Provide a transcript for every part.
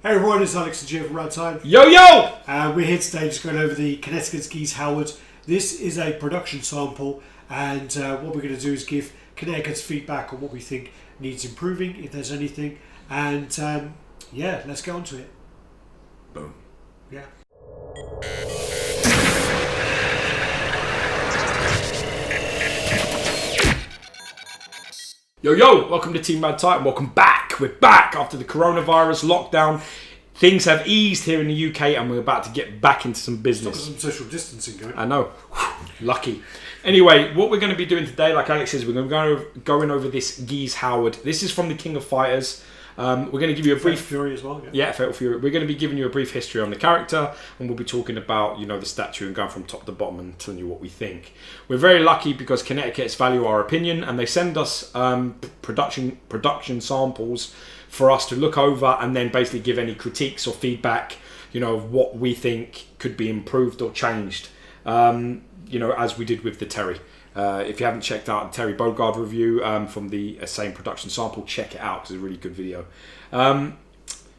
Hey everyone, it's Alex and Jim from Radd. Yo yo! We're here today just going over the Kinetiquettes Geese Howard. This is a production sample, and what we're going to do is give Kinetiquettes feedback on what we think needs improving, if there's anything. And yeah, let's get on to it. Boom. Yeah. Yo yo! Welcome to Team Radd and welcome back. We're back after the coronavirus lockdown. Things have eased here in the UK and we're about to get back into some business. Got some social distancing going. I know. Lucky. Anyway, what we're going to be doing today, like Alex says, we're going to be going over this Geese Howard. This is from the King of Fighters. We're going to give you a brief... Fatal Fury as well, yeah, Fatal Fury. We're going to be giving you a brief history on the character, and we'll be talking about, you know, the statue and going from top to bottom and telling you what we think. We're very lucky because Kinetiquettes value our opinion, and they send us production samples for us to look over and then basically give any critiques or feedback, you know, of what we think could be improved or changed, you know, as we did with the Terry. If you haven't checked out the Terry Bogard review from the same production sample, check it out because it's a really good video.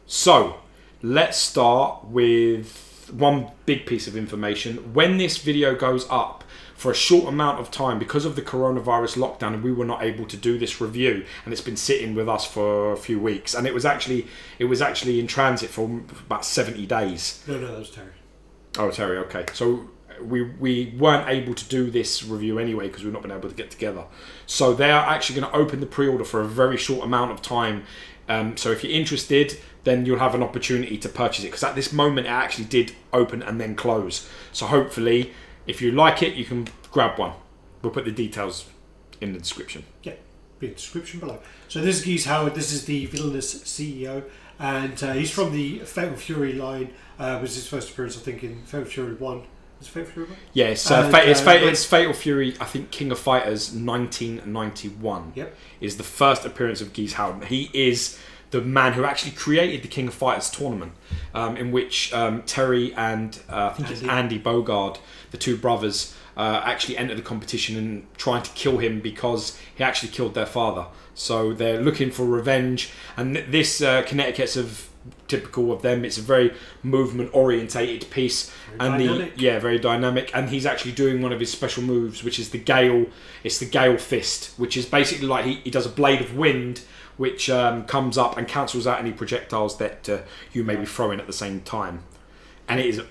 So let's start with one big piece of information. When this video goes up for a short amount of time because of the coronavirus lockdown, and we were not able to do this review, and it's been sitting with us for a few weeks, and it was actually in transit for about 70 days. No, that was Terry. Oh, Terry, okay. So we weren't able to do this review anyway because we've not been able to get together. So they are actually going to open the pre-order for a very short amount of time. So if you're interested, then you'll have an opportunity to purchase it, because at this moment it actually did open and then close. So hopefully, if you like it, you can grab one. We'll put the details in the description. Yeah, be in the description below. So this is Geese Howard. This is the villainous CEO, and he's from the Fatal Fury line. Was his first appearance, I think, in Fatal Fury 1. Is Fatal Fury 1? Yeah, it's Fatal Fury, I think King of Fighters 1991. Yep. Is the first appearance of Geese Howard. He is the man who actually created the King of Fighters tournament, in which Terry and I think it's Andy Bogard, the two brothers, actually entered the competition and trying to kill him because he actually killed their father. So they're looking for revenge, and this Kinetiquettes of typical of them. It's a very movement orientated piece, very dynamic. And he's actually doing one of his special moves, which is the Gale. It's the Gale Fist, which is basically like he does a blade of wind, which comes up and cancels out any projectiles that you may be throwing at the same time, and it is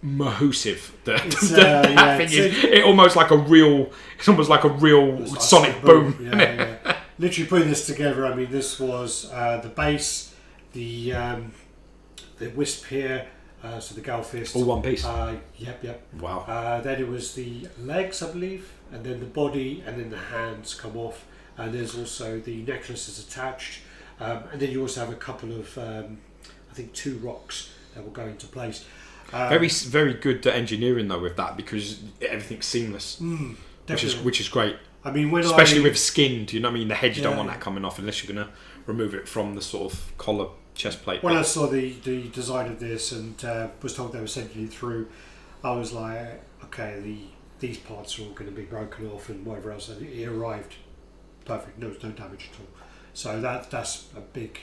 mahoosive. It's almost like a real. It's almost like a real sonic boom. Yeah. Literally putting this together. I mean, this was the base. The wisp here, so the Gale Fist. All one piece? Yep. Wow. Then it was the legs, I believe, and then the body, and then the hands come off. And there's also the necklace is attached. And then you also have a couple of, I think 2 rocks that will go into place. Very good engineering though with that, because everything's seamless, which is great. I mean, especially with skinned, you know what I mean? The head, you don't want that coming off unless you're going to remove it from the sort of collar chest plate. When I saw the design of this and was told they were sending it through, I was like, okay, these parts are all going to be broken off and whatever else. And it arrived perfect. No damage at all. So that's a big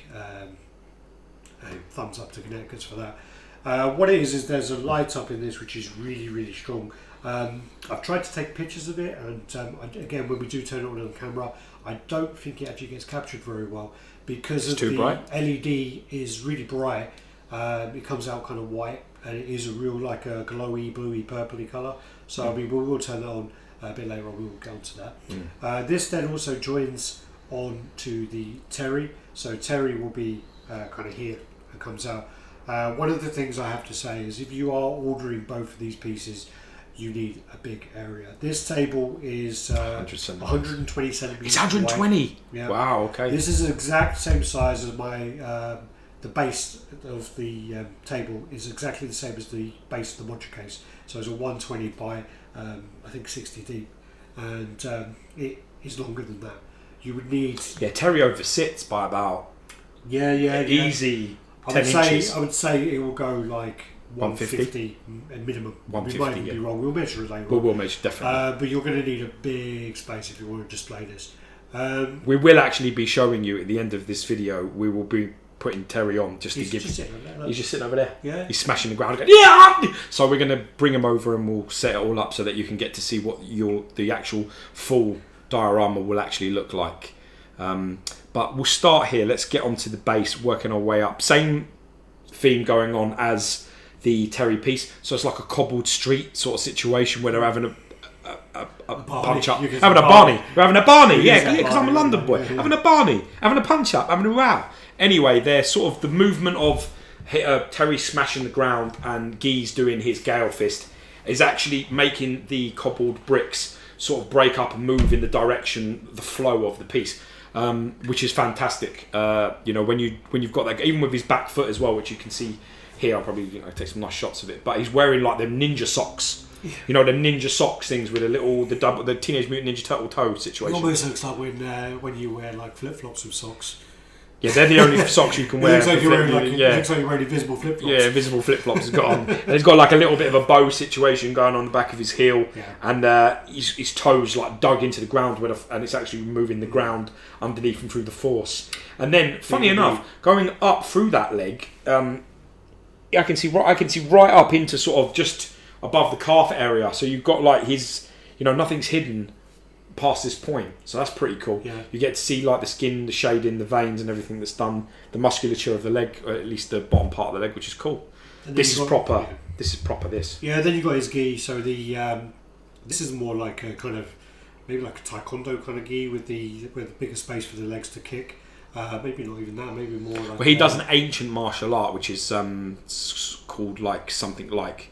thumbs up to Kinetiquettes for that. What it is there's a light up in this which is really, really strong. I've tried to take pictures of it, and again, when we do turn it on camera, I don't think it actually gets captured very well because it's too bright. LED is really bright. It comes out kind of white, and it is a real like a glowy, bluey, purpley colour. So I mean, we will turn that on a bit later on. We will go on to that. This then also joins on to the Terry. So Terry will be kind of here and comes out. One of the things I have to say is if you are ordering both of these pieces, you need a big area. This table is 120 centimeters. It's 120. Yeah. Wow. Okay. This is the exact same size as my the base of the table is exactly the same as the base of the module case. So it's a 120 by I think 60 deep, and it is longer than that. You would need Terry oversits by about easy 10 inches. I would say it will go like 150 minimum. 150, we might be wrong. We'll measure it later. We'll measure, definitely. But you're going to need a big space if you want to display this. We will actually be showing you at the end of this video. We will be putting Terry on just to give. Just sitting over there, look. He's just sitting over there. Yeah. He's smashing the ground. Going, yeah. So we're going to bring him over and we'll set it all up so that you can get to see what the actual full diorama will actually look like. But we'll start here. Let's get onto the base, working our way up. Same theme going on as the Terry piece. So it's like a cobbled street sort of situation where they're having a punch up. Having a Barney. We're having a Barney. Yeah, because I'm a London boy. Yeah. Having a Barney. Having a punch up. Having a row. Anyway, they're sort of the movement of Terry smashing the ground and Geese doing his gale fist is actually making the cobbled bricks sort of break up and move in the direction, the flow of the piece. Which is fantastic. When you've got that, even with his back foot as well, which you can see here. I'll probably take some nice shots of it. But he's wearing like them ninja socks. Yeah. You know, the ninja socks things with the Teenage Mutant Ninja Turtle toe situation. It almost looks like when you wear like flip flops with socks. Yeah, they're the only socks you can wear. It looks like you're wearing invisible flip flops. Yeah, invisible flip flops. He's got on. And he's got like a little bit of a bow situation going on the back of his heel, and his toes like dug into the ground, and it's actually moving the ground underneath him through the force. And then, funny enough, going up through that leg, I can see right up into sort of just above the calf area. So you've got like his, nothing's hidden past this point, so that's pretty cool. You get to see like the skin, the shading, the veins and everything that's done, the musculature of the leg, or at least the bottom part of the leg, which is cool. This is proper. Yeah, then you got his gi. So this is more like a kind of maybe like a taekwondo kind of gi with the bigger space for the legs to kick. Maybe not even that. Maybe more like. Well, he does an ancient martial art, which is called like something like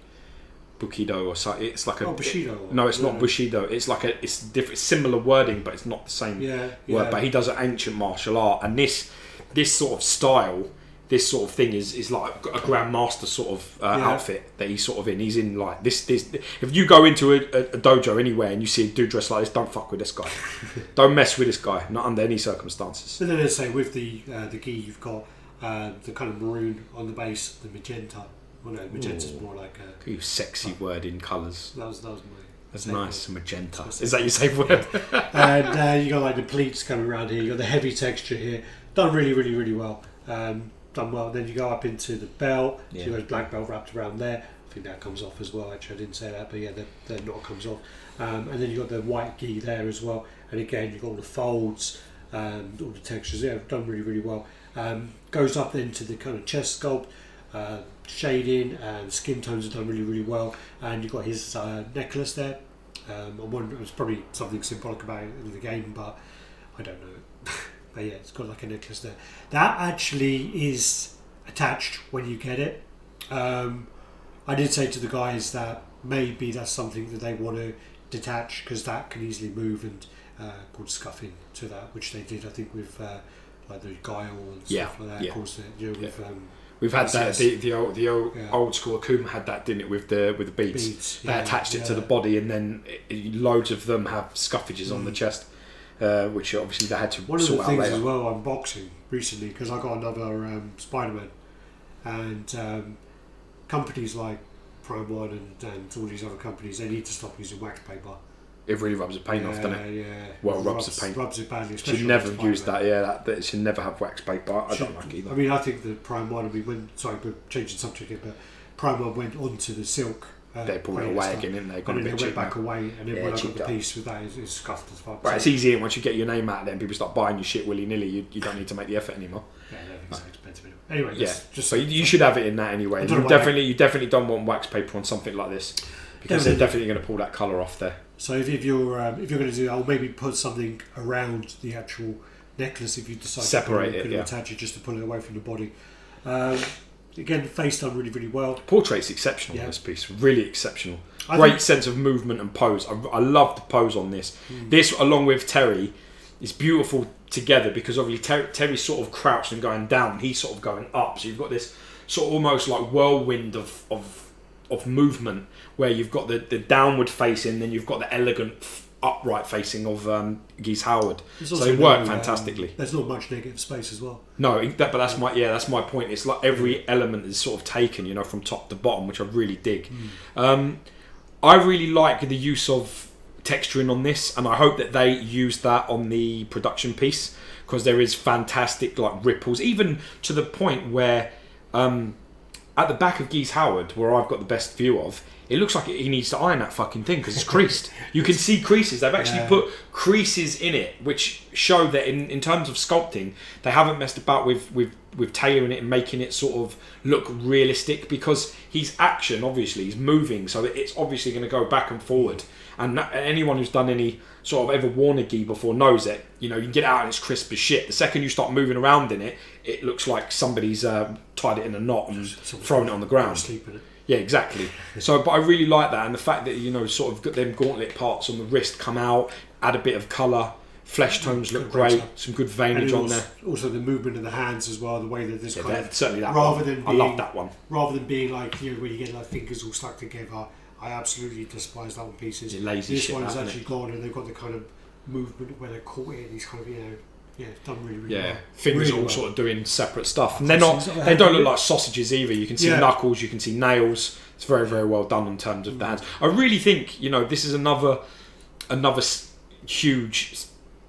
Bukido or something. It's like Bushido. No, it's not Bushido. It's like it's different, similar wording, but it's not the same word. But he does an ancient martial art, and this sort of style, this sort of thing is like a grandmaster sort of outfit that he's sort of in. He's in like this. If you go into a dojo anywhere and you see a dude dressed like this, don't fuck with this guy. Don't mess with this guy, not under any circumstances. So then they say with the gi, you've got the kind of maroon on the base, the magenta. Well, no, magenta's more like a... You sexy word in colours. That was my... That's nice, word. Magenta. Is that your safe word? And you got like the pleats coming around here. You got the heavy texture here. Done really, really, really well. Done well. Then you go up into the belt. So you got a black belt wrapped around there. I think that comes off as well. Actually, I didn't say that, but yeah, the knot comes off. And then you got the white gi there as well. And again, you got all the folds, all the textures. Yeah, done really, really well. Goes up then to the kind of chest sculpt. Shading and skin tones are done really, really well, and you've got his necklace there. I'm wondering, it's probably something symbolic about it in the game, but I don't know. But yeah, it's got like a necklace there. That actually is attached when you get it. I did say to the guys that maybe that's something that they want to detach because that can easily move and called scuffing to that, which they did, I think, with like the guile and stuff like that. Of course, with we've had PCS. that the old school Akuma had that, didn't it, with the beads. They attached it to the body, and then loads of them have scuffages on the chest, which obviously they had to sort out later. One of the things as well, unboxing recently, because I got another Spider-Man, and companies like Prime One and all these other companies, they need to stop using wax paper. It really rubs the paint off, doesn't it? Yeah. Well, rubs the paint. Rubs it badly. Should never use that. Yeah, that should never have wax paper. I don't like either. I mean, I think the Prime One. We're changing subject here, but Prime One went onto the silk. They pulled it away again, didn't they? And then they went back away, and then when I got the piece with that, it's scuffed as fuck. Right, it's easy once you get your name out there and people start buying your shit willy nilly. You don't need to make the effort anymore. Yeah, it's so expensive. Anyway, so you should have it in that anyway. You definitely don't want wax paper on something like this because they're definitely going to pull that colour off there. So if you're going to do that, I'll maybe put something around the actual necklace if you decide separate to attach it just to pull it away from the body. Again, the face done really, really well. Portrait's exceptional in this piece, really exceptional. Great sense of movement and pose. I love the pose on this. This, along with Terry, is beautiful together because obviously Terry's sort of crouched and going down, he's sort of going up. So you've got this sort of almost like whirlwind of movement where you've got the downward facing, then you've got the elegant upright facing of Geese Howard. So they work fantastically. There's not much negative space as well. No, but that's my point. It's like every element is sort of taken, from top to bottom, which I really dig. I really like the use of texturing on this, and I hope that they use that on the production piece because there is fantastic like ripples, even to the point where at the back of Geese Howard, where I've got the best view of, it looks like he needs to iron that fucking thing because it's creased. You can see creases. They've actually put creases in it, which show that in terms of sculpting, they haven't messed about with tailoring it and making it sort of look realistic, because his action, obviously, he's moving, so that it's obviously going to go back and forward. And anyone who's done any sort of ever worn a gi before knows that, you know, you can get out and it's crisp as shit. The second you start moving around in it, it looks like somebody's tied it in a knot and thrown it on the ground. Sleep in it. Yeah, exactly. So, but I really like that, and the fact that, you know, sort of got them gauntlet parts on the wrist come out, add a bit of colour, flesh tones look great, some good veinage on there. Also, the movement of the hands as well, the way that this kind of certainly that rather one. than being, I love that one. Rather than being like, you know, where you get like fingers all stuck together, I absolutely despise that one pieces. This one is actually gone, and they've got the kind of movement where they're caught in these kind of, you know. Yeah, done really well. Fingers really all sort of doing separate stuff, and they don't look like sausages either. You can see knuckles, you can see nails. It's very, very well done in terms of the hands. I really think, you know, this is another huge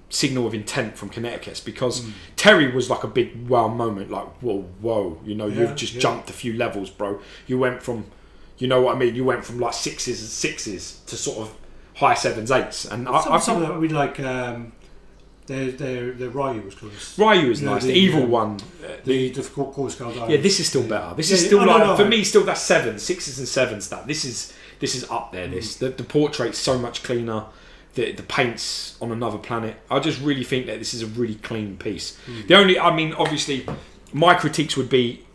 signal of intent from Kinetiquettes, because Terry was like a big wow moment, like whoa, you know, you've just jumped a few levels, bro. You went from, you know what I mean, you went from like sixes to sort of high sevens, eights, and some of them, I mean, like. The Ryu was close. Ryu is nice. The evil one. The difficult core scale dial. Yeah, this is still better. This is still for me. Still that's sixes and sevens. This is up there. The portrait's so much cleaner. The paint's on another planet. I just really think that this is a really clean piece. The only, I mean, obviously, my critiques would be,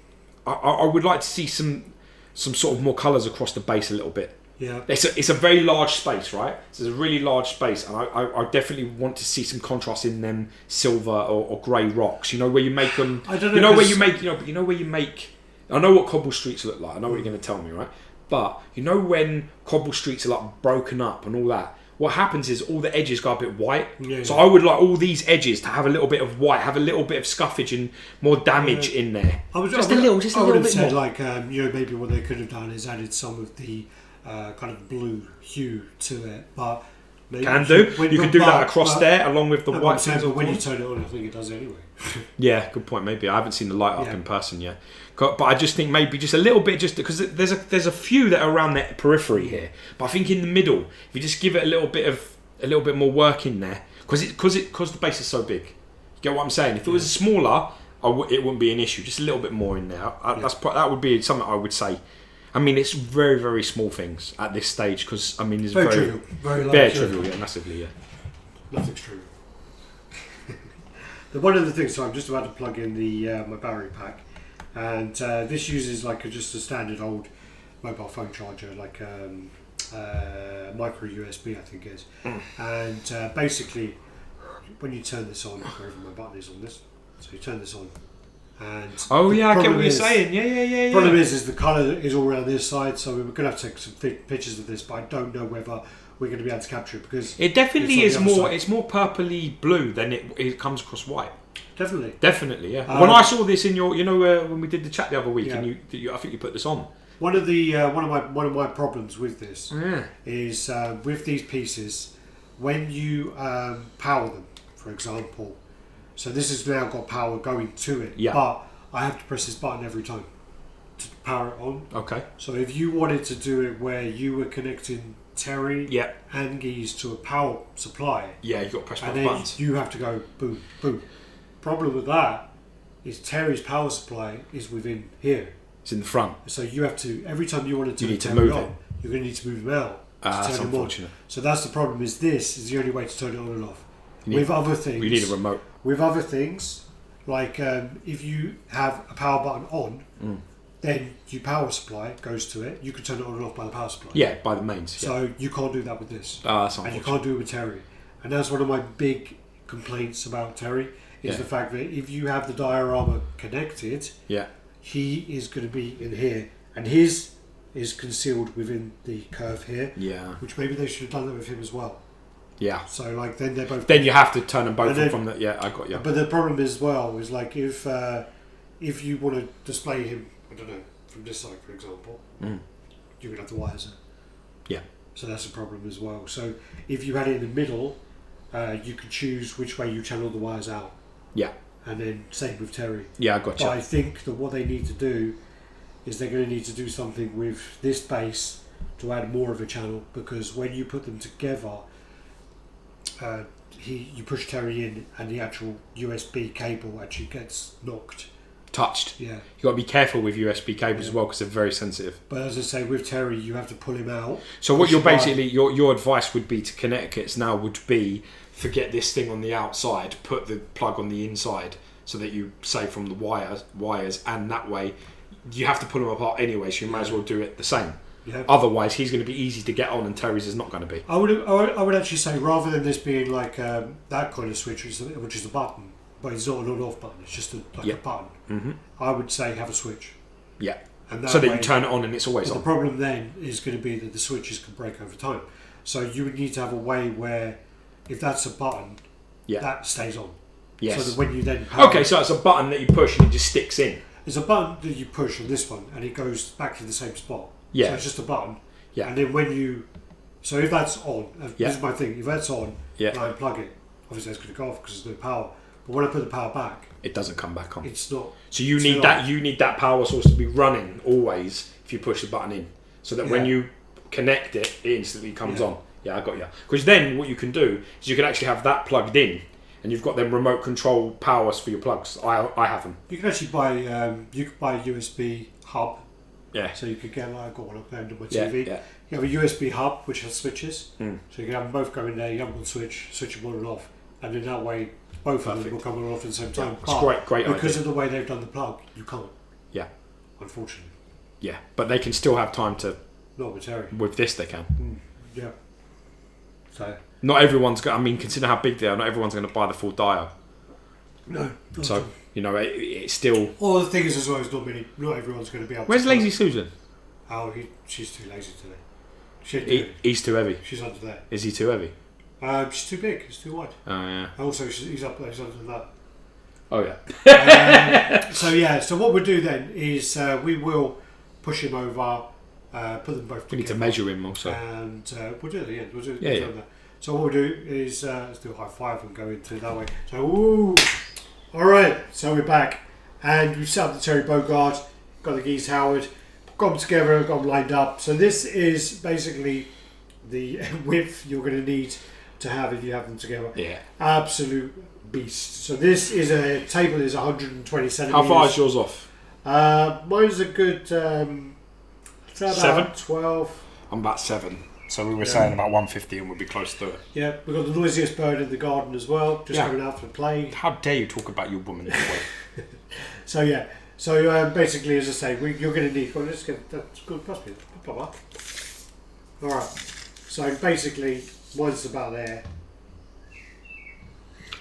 I would like to see some sort of more colours across the base a little bit. Yeah, it's a very large space, right? It's a really large space, and I definitely want to see some contrast in them silver or grey rocks. You know, where you make them. I don't know. You know where you make. You know where you make. I know what cobble streets look like. I know what you're going to tell me, right? But you know when cobble streets are like broken up and all that. What happens is all the edges go a bit white. So I would like all these edges to have a little bit of white, have a little bit of scuffage and more damage in there. I would have said more. Like you know, maybe what they could have done is added some of the. Kind of blue hue to it, but maybe you could do that across there along with the white. But when you turn it on, I think it does anyway. Yeah, good point. Maybe I haven't seen the light up in person yet, but I just think maybe just a little bit, just because there's a few that are around that periphery here, but I think in the middle, if you just give it a little bit more work in there, because the base is so big. You get what I'm saying? If it was smaller, it wouldn't be an issue. Just a little bit more in there. That would be something I would say. I mean, it's very, very small things at this stage, because I mean, it's very trivial, very trivial, massively, Nothing's trivial. One of the things, so I'm just about to plug in the my battery pack, and this uses like just a standard old mobile phone charger, like micro USB, I think it is, and basically, when you turn this on, wherever my button is on this, so you turn this on. And I get what you're saying. Yeah. Problem is the colour is all around this side, so we're going to have to take some pictures of this, but I don't know whether we're going to be able to capture it, because it definitely is more. It's more purpley blue than it comes across white. Definitely, yeah. When I saw this in your, you know, when we did the chat the other week, and you, I think you put this on. One of my problems with this is with these pieces, when you power them, for example. So this has now got power going to it, but I have to press this button every time to power it on. Okay. So if you wanted to do it where you were connecting Terry and Geese to a power supply, you've got to press both buttons. You have to go boom, boom. Problem with that is Terry's power supply is within here. It's in the front. So you have to, every time you want to turn Terry on, you're going to need to move him out to that's turn him on. So that's the problem. Is this is the only way to turn it on and off. With other things, we need a remote. With other things, like if you have a power button on, then your power supply goes to it. You can turn it on and off by the power supply. Yeah, by the mains. So you can't do that with this. That's and you can't do it with Terry. And that's one of my big complaints about Terry, is the fact that if you have the diorama connected, he is going to be in here, and his is concealed within the curve here. Yeah. Which maybe they should have done that with him as well. Yeah. So like then they're both. Then you have to turn them both on from the. Yeah, I got you. But the problem as well is like if you want to display him, I don't know, from this side for example, you're gonna have the wires in. Yeah. So that's a problem as well. So if you had it in the middle, you could choose which way you channel the wires out. Yeah. And then same with Terry. Yeah, I got you. But I think that what they need to do is they're going to need to do something with this base to add more of a channel, because when you put them together, you push Terry in and the actual USB cable actually gets knocked. Touched. Yeah. You got to be careful with USB cables as well, because they're very sensitive. But as I say, with Terry, you have to pull him out. So what you're basically, your advice would be to Kinetiquettes now would be, forget this thing on the outside, put the plug on the inside, so that you save from the wires, and that way you have to pull them apart anyway, so you might as well do it the same. Yeah. Otherwise, he's going to be easy to get on, and Terry's is not going to be. I would actually say, rather than this being like that kind of switch, which is a button, but it's not an on-off button, it's just a button. Mm-hmm. I would say have a switch. Yeah. And so that you turn it on and it's always on. The problem then is going to be that the switches can break over time. So you would need to have a way where, if that's a button, that stays on. Yes. So that when you then okay, so it's a button that you push and it just sticks in. It's a button that you push on this one and it goes back to the same spot. Yeah. So it's just a button. Yeah. And then when you... So if that's on, this is my thing, if that's on and I unplug it, obviously it's going to go off because there's no power. But when I put the power back... It doesn't come back on. It's not... So you need that. You need that power source to be running always if you push the button in, so that when you connect it, it instantly comes on. Yeah, I got you. Because then what you can do is you can actually have that plugged in, and you've got them remote control powers for your plugs. I have them. You can actually buy a USB hub. Yeah. So you could get I've got one up there under my TV. Yeah. You have a USB hub which has switches, so you can have them both go in there. You have one switch them on and off, and then that way both of them will come on and off at the same time. It's great because idea. of the way they've done the plug, you can't. Yeah. Unfortunately. Yeah, but they can still have time to. Not with Terry. With this, they can. Yeah. So. Not everyone's going. I mean, consider how big they are. Not everyone's going to buy the full dial. No. So it's still. Well, the thing is as well, is not everyone's going to be able. Where's to Lazy Susan? Oh, she's too lazy today. He's too heavy. She's under there. Is he too heavy? She's too big. It's too wide. Oh yeah. Also, he's up there. He's under that. Oh yeah. So what we'll do then is we will push him over, put them both together. We need to measure him also. And we'll do it at the end. We'll do it yeah. that. So what we'll do is let's do a high five and go into it that way. So alright, so we're back. And we've set up the Terry Bogard, got the Geese Howard, got them together, got them lined up. So this is basically the width you're going to need to have if you have them together. Yeah. Absolute beast. So this is a table is 120 centimeters. How far is yours off? Mine's a good 7? 12. I'm about 7. So we were saying about 150 and we'll be close to it. Yeah, we've got the noisiest bird in the garden as well, just coming out for play. How dare you talk about your woman this way? So basically, as I say, you're going to need... Well, let's get... That's good, must be. Alright, so basically, mine's about there.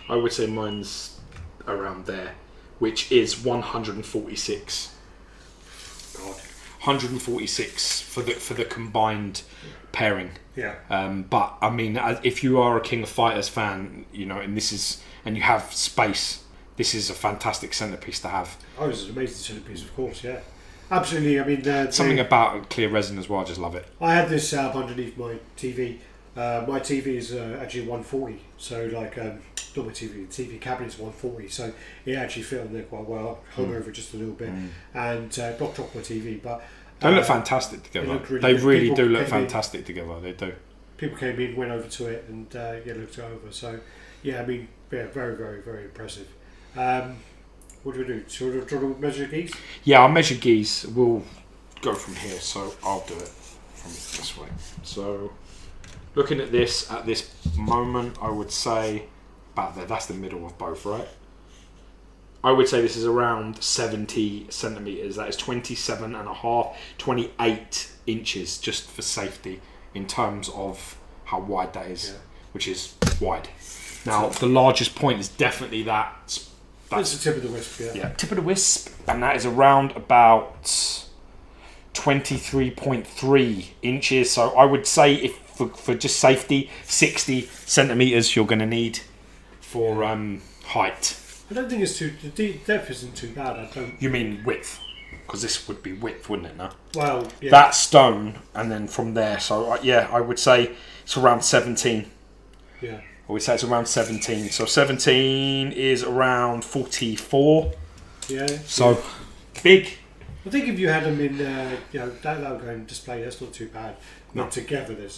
I would say mine's around there, which is 146. God. 146 for the combined pairing. Yeah. But I mean, if you are a King of Fighters fan, and you have space, this is a fantastic centerpiece to have. Oh, it's an amazing centerpiece, of course. Yeah. Absolutely. I mean, something about clear resin as well. I just love it. I had this set up underneath my TV. My TV is actually 140, so like not my TV. The TV cabinet's 140, so it actually fit on there quite well. Hung over just a little bit, and blocked off my TV. But they look fantastic together. They really do look fantastic together. They do. People came in, went over to it, and looked it over. So yeah, I mean, very, very, very impressive. What do we do? Should we measure geese? Yeah, I'll measure geese. We'll go from here, so I'll do it from this way. So, looking at this moment, I would say about there. That's the middle of both, right? I would say this is around 70 centimeters. That is 27 and a half, 28 inches, just for safety in terms of how wide that is, which is wide. Now, the largest point is definitely that. That's the tip of the wisp, yeah. Yeah, tip of the wisp, and that is around about 23.3 inches. So I would say, if for just safety, 60 centimeters you're going to need for height. I don't think it's the depth isn't too bad. I don't. You mean width? Because this would be width, wouldn't it? No. Well, yeah. That stone, and then from there. So I would say it's around 17. Yeah. we say it's around 17. So 17 is around 44. Yeah. So big. I think if you had them in, that going display, that's not too bad. Not together, they're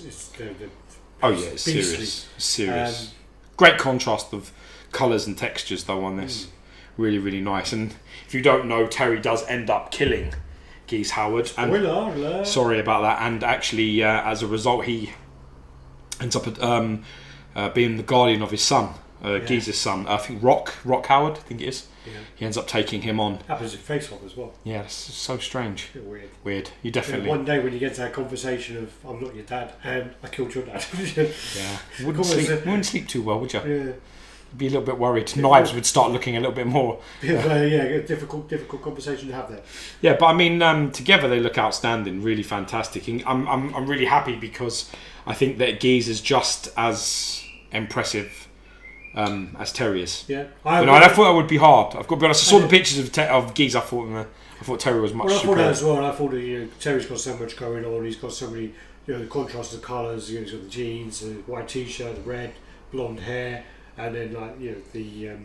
oh yeah, it's serious. Serious. Great contrast of colours and textures though on this. Really, really nice. And if you don't know, Terry does end up killing Geese Howard. And sorry about that. And actually, as a result, he ends up being the guardian of his son, Geese's son. I think Rock Howard, I think it is. Yeah. He ends up taking him on. Happens in Face Off as well. Yeah, it's so strange. Weird. You definitely. One day when you get to that conversation of I'm not your dad and I killed your dad. Yeah. Wouldn't sleep too well, would you? Yeah. Be a little bit worried. Knives would start looking a little bit more. A difficult conversation to have there. Yeah, but I mean, together they look outstanding, really fantastic. And I'm really happy because I think that Geese is just as impressive as Terry is. Yeah, I thought that would be hard. I've got to be honest. I saw the pictures of Geese. I thought Terry was much. Well, I thought that as well. I thought that Terry's got so much going on. He's got so many, the contrast of colours. He's got the jeans, the white t-shirt, the red, blonde hair. And then the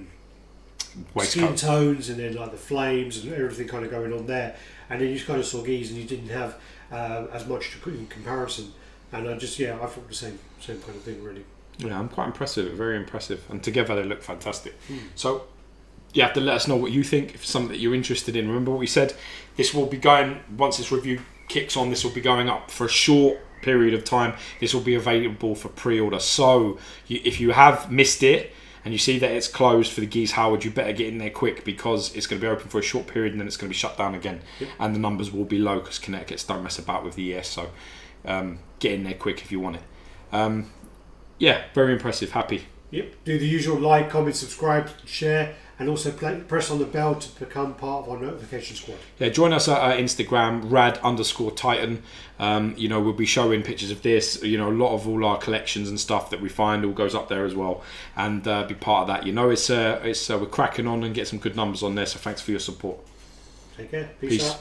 skin tones, and then the flames and everything kind of going on there. And then you kind of saw Geese, and you didn't have as much to put in comparison. And I thought the same kind of thing really. Yeah, I'm quite impressed with it. Very impressive, and together they look fantastic. So you have to let us know what you think. If it's something that you're interested in, remember what we said. This will be going once this review kicks on. This will be going up for a short period of time. This will be available for pre-order, so if you have missed it and you see that it's closed for the Geese Howard, you better get in there quick because it's going to be open for a short period and then it's going to be shut down again. And the numbers will be low because Kinetiquettes don't mess about with the ES, so get in there quick if you want it. Very impressive. Happy. Yep. Do the usual like, comment, subscribe, share, and also press on the bell to become part of our notification squad. Yeah, join us at our Instagram, Radd_Titan. We'll be showing pictures of this. A lot of all our collections and stuff that we find all goes up there as well, and be part of that. It's we're cracking on and get some good numbers on there. So thanks for your support. Take care. Peace out.